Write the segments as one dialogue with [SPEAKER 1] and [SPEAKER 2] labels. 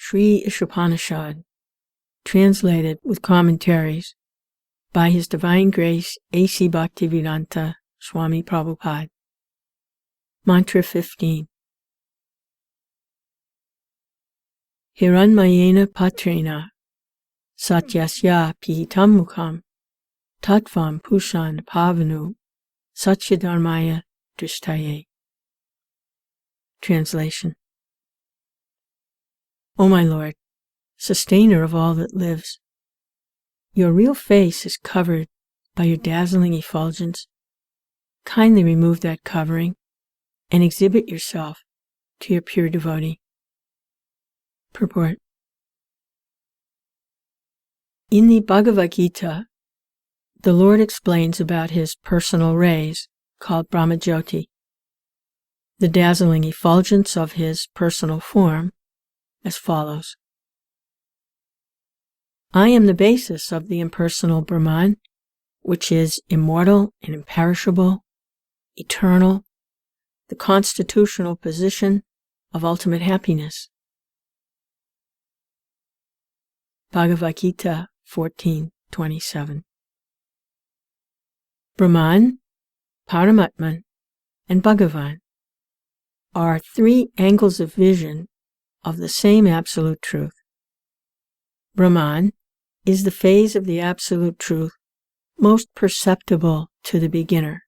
[SPEAKER 1] Sri Isopanisad, translated with commentaries by His Divine Grace A.C. Bhaktivedanta Swami Prabhupada. Mantra 15. Hiranmayena patrena satyasya pihitam mukham tattvam pushan pavanu satyadharmaya drishtaye. Translation. O my Lord, sustainer of all that lives, your real face is covered by your dazzling effulgence. Kindly remove that covering and exhibit yourself to your pure devotee. Purport. In the Bhagavad Gita, the Lord explains about his personal rays, called Brahmajyoti, the dazzling effulgence of his personal form, as follows. I am the basis of the impersonal Brahman, which is immortal and imperishable, eternal, the constitutional position of ultimate happiness. Bhagavad Gita 14:27. Brahman, Paramatman, and Bhagavan are three angles of vision of the same absolute truth. Brahman is the phase of the absolute truth most perceptible to the beginner.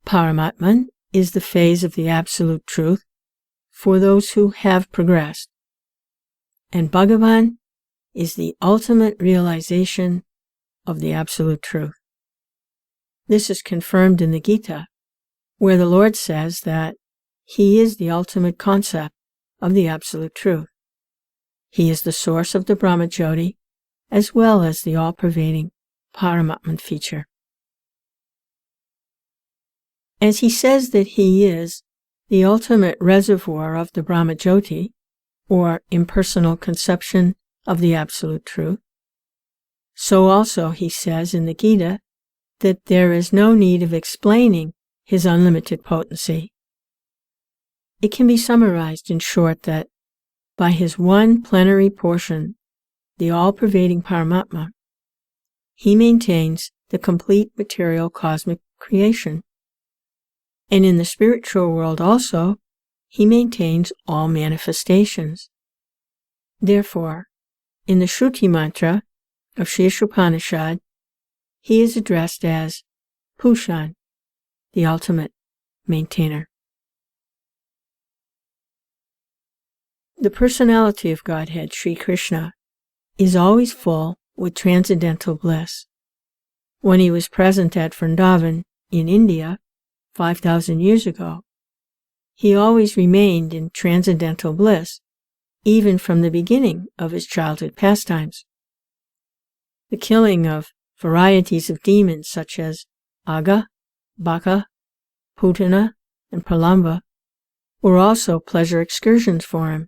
[SPEAKER 1] Paramatman is the phase of the absolute truth for those who have progressed. And Bhagavan is the ultimate realization of the absolute truth. This is confirmed in the Gita, where the Lord says that He is the ultimate concept of the absolute truth. He is the source of the Brahmajyoti, as well as the all-pervading Paramatman feature. As He says that He is the ultimate reservoir of the Brahmajyoti, or impersonal conception of the absolute truth, so also He says in the Gita that there is no need of explaining His unlimited potency. It can be summarized in short that by His one plenary portion, the all-pervading Paramatma, He maintains the complete material cosmic creation. And in the spiritual world also, He maintains all manifestations. Therefore, in the Shruti mantra of Sri Isopanishad, He is addressed as Pushan, the ultimate maintainer. The personality of Godhead, Sri Krishna, is always full with transcendental bliss. When He was present at Vrindavan in India 5,000 years ago, He always remained in transcendental bliss, even from the beginning of His childhood pastimes. The killing of varieties of demons such as Aga, Baka, Putana, and Pralamba were also pleasure excursions for Him.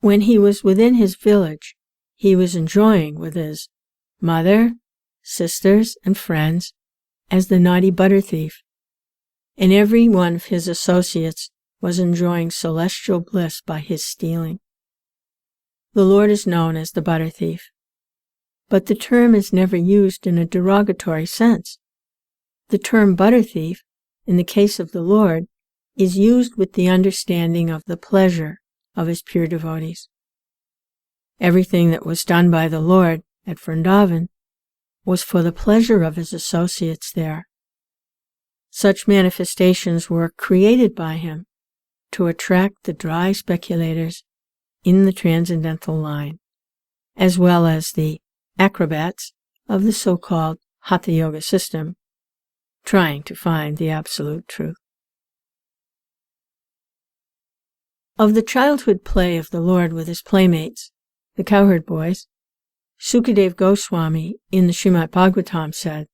[SPEAKER 1] When He was within His village, He was enjoying with His mother, sisters, and friends as the naughty butter thief, and every one of His associates was enjoying celestial bliss by his stealing. The Lord is known as the butter thief, but the term is never used in a derogatory sense. The term butter thief, in the case of the Lord, is used with the understanding of the pleasure of His pure devotees. Everything that was done by the Lord at Vrindavan was for the pleasure of His associates there. Such manifestations were created by Him to attract the dry speculators in the transcendental line, as well as the acrobats of the so-called Hatha Yoga system, trying to find the absolute truth. Of the childhood play of the Lord with His playmates, the cowherd boys, Sukadeva Goswami in the Srimad Bhagavatam said,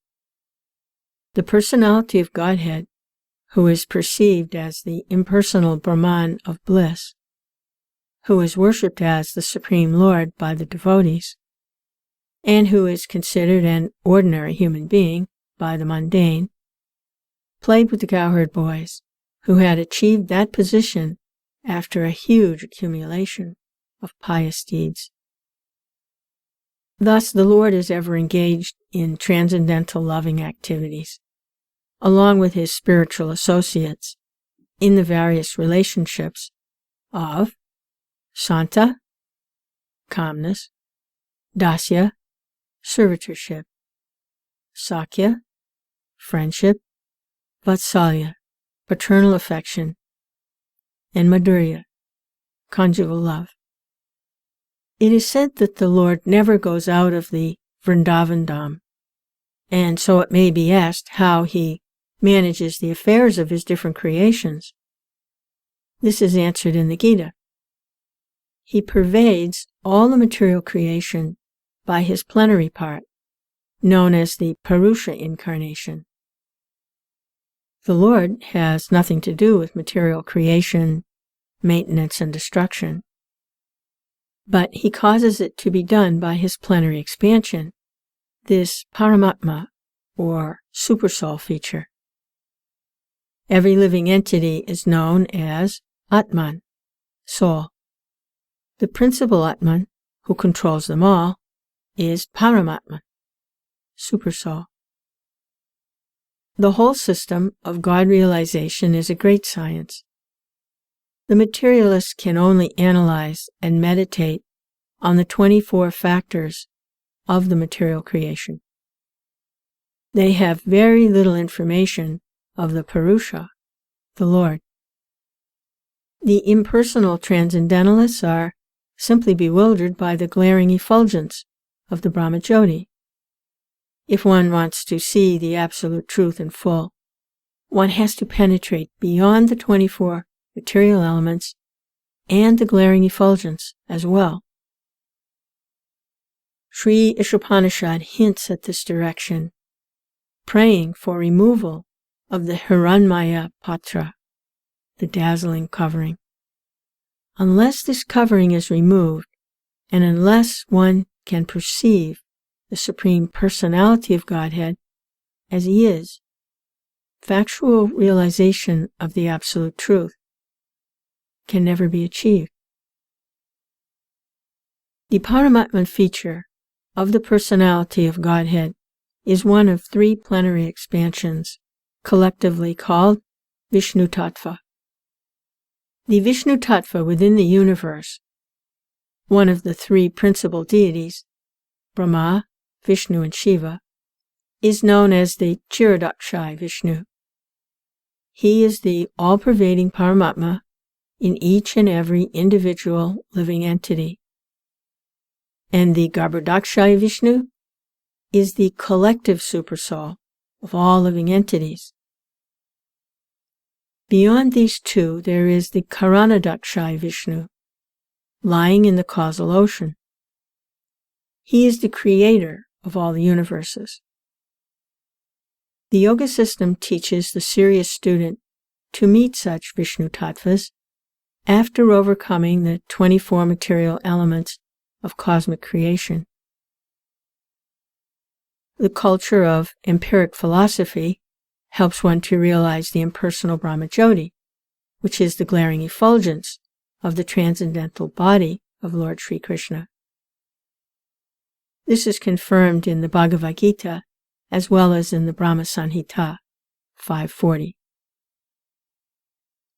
[SPEAKER 1] "The personality of Godhead, who is perceived as the impersonal Brahman of bliss, who is worshipped as the Supreme Lord by the devotees, and who is considered an ordinary human being by the mundane, played with the cowherd boys, who had achieved that position after a huge accumulation of pious deeds. Thus, the Lord is ever engaged in transcendental loving activities, along with his spiritual associates, in the various relationships of Shanta, calmness, Dasya, servitorship, Sakya, friendship, Vatsalya, paternal affection, and Madhurya, conjugal love. It is said that the Lord never goes out of the Vrindavan Dham, and so it may be asked how he manages the affairs of his different creations. This is answered in the Gita. He pervades all the material creation by his plenary part, known as the Purusha incarnation. The Lord has nothing to do with material creation, maintenance, and destruction, but he causes it to be done by his plenary expansion, this Paramatma, or Supersoul feature. Every living entity is known as Atman, soul. The principal Atman, who controls them all, is Paramatma, Supersoul. The whole system of God realization is a great science. The materialist can only analyze and meditate on the 24 factors of the material creation. They have very little information of the Purusha, the Lord. The impersonal transcendentalists are simply bewildered by the glaring effulgence of the Brahmajyoti. If one wants to see the absolute truth in full, one has to penetrate beyond the 24 material elements and the glaring effulgence as well. Sri Isopanisad hints at this direction, praying for removal of the Hiranmaya Patra, the dazzling covering. Unless this covering is removed, and unless one can perceive the Supreme Personality of Godhead as he is, factual realization of the Absolute Truth can never be achieved. The Paramatman feature of the Personality of Godhead is one of 3 plenary expansions, collectively called Vishnu Tattva. The Vishnu Tattva within the universe, one of the 3 principal deities, Brahma, Vishnu, and Shiva, is known as the Chiradakshayi Vishnu. He is the all-pervading Paramatma in each and every individual living entity. And the Garbhodakshayi Vishnu is the collective supersoul of all living entities. Beyond these 2, there is the Karanadakshayi Vishnu, lying in the causal ocean. He is the creator of all the universes. The yoga system teaches the serious student to meet such Vishnu Tattvas after overcoming the 24 material elements of cosmic creation. The culture of empiric philosophy helps one to realize the impersonal Brahmajyoti, which is the glaring effulgence of the transcendental body of Lord Sri Krishna. This is confirmed in the Bhagavad Gita as well as in the Brahma Samhita 540.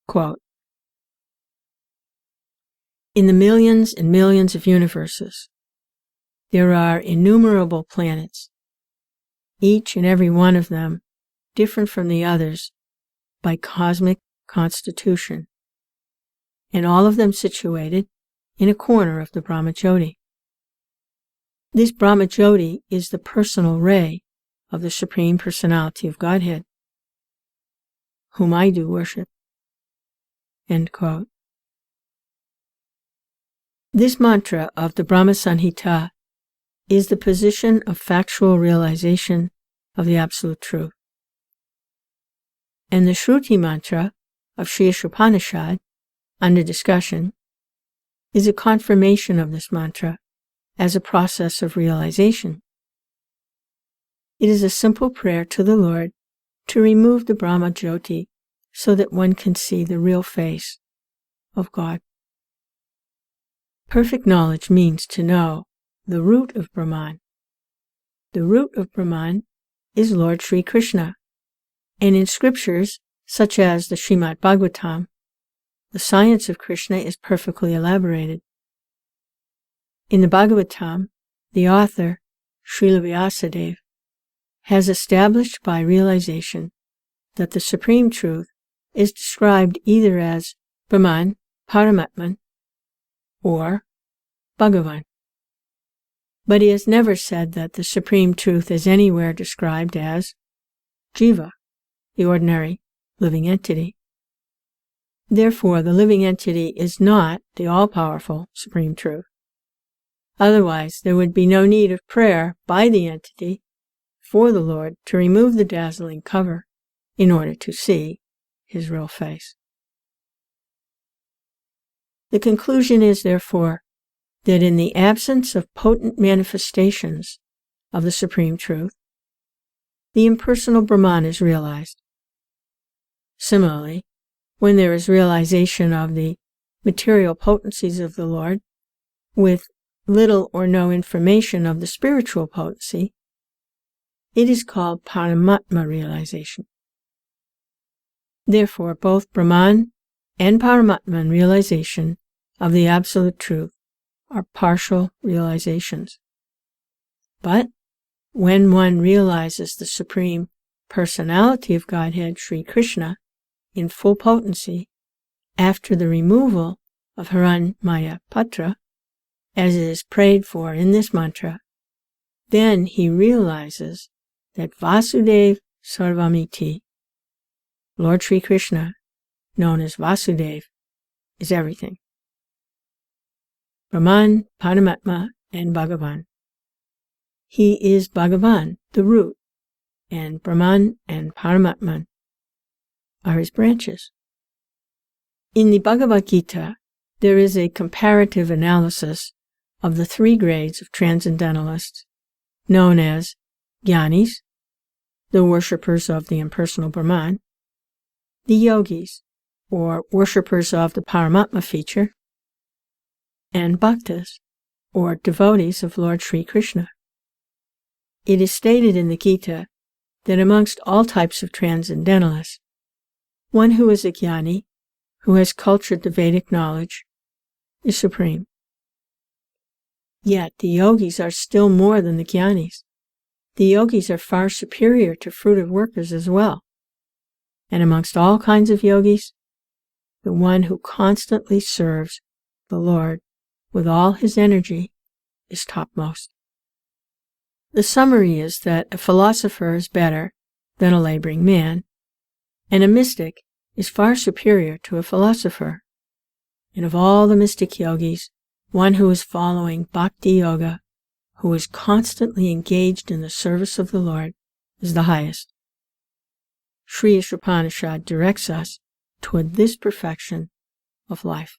[SPEAKER 1] Quote, in the millions and millions of universes, there are innumerable planets, each and every one of them different from the others by cosmic constitution, and all of them situated in a corner of the Brahmajyoti. This Brahmajyoti is the personal ray of the Supreme Personality of Godhead, whom I do worship. End quote. This mantra of the Brahma Samhita is the position of factual realization of the Absolute Truth. And the Shruti mantra of Sri Isopanisad, under discussion, is a confirmation of this mantra as a process of realization. It is a simple prayer to the Lord to remove the Brahma Jyoti so that one can see the real face of God. Perfect knowledge means to know the root of Brahman. The root of Brahman is Lord Sri Krishna, and in scriptures such as the Srimad Bhagavatam, the science of Krishna is perfectly elaborated. In the Bhagavatam, the author, Srila Vyasadeva, has established by realization that the Supreme Truth is described either as Brahman, Paramatman, or Bhagavan. But he has never said that the Supreme Truth is anywhere described as Jiva, the ordinary living entity. Therefore, the living entity is not the all-powerful Supreme Truth. Otherwise, there would be no need of prayer by the entity for the Lord to remove the dazzling cover in order to see his real face. The conclusion is, therefore, that in the absence of potent manifestations of the Supreme Truth, the impersonal Brahman is realized. Similarly, when there is realization of the material potencies of the Lord, with little or no information of the spiritual potency, it is called Paramatma realization. Therefore, both Brahman and Paramatman realization of the Absolute Truth are partial realizations. But when one realizes the Supreme Personality of Godhead, Sri Krishna, in full potency, after the removal of Hiranyamaya Patra, as it is prayed for in this mantra, then he realizes that Vasudev Sarvamiti, Lord Sri Krishna, known as Vasudev, is everything. Brahman, Paramatma, and Bhagavan. He is Bhagavan, the root, and Brahman and Paramatman are his branches. In the Bhagavad Gita, there is a comparative analysis of the three grades of transcendentalists, known as Jnanis, the worshippers of the impersonal Brahman, the Yogis, or worshippers of the Paramatma feature, and Bhaktas, or devotees of Lord Sri Krishna. It is stated in the Gita that amongst all types of transcendentalists, one who is a Jnani, who has cultured the Vedic knowledge, is supreme. Yet the Yogis are still more than the Jnanis. The Yogis are far superior to fruitive workers as well. And amongst all kinds of Yogis, the one who constantly serves the Lord with all his energy is topmost. The summary is that a philosopher is better than a laboring man, and a mystic is far superior to a philosopher. And of all the mystic yogis, one who is following bhakti yoga, who is constantly engaged in the service of the Lord, is the highest. Sri Isopanisad directs us toward this perfection of life.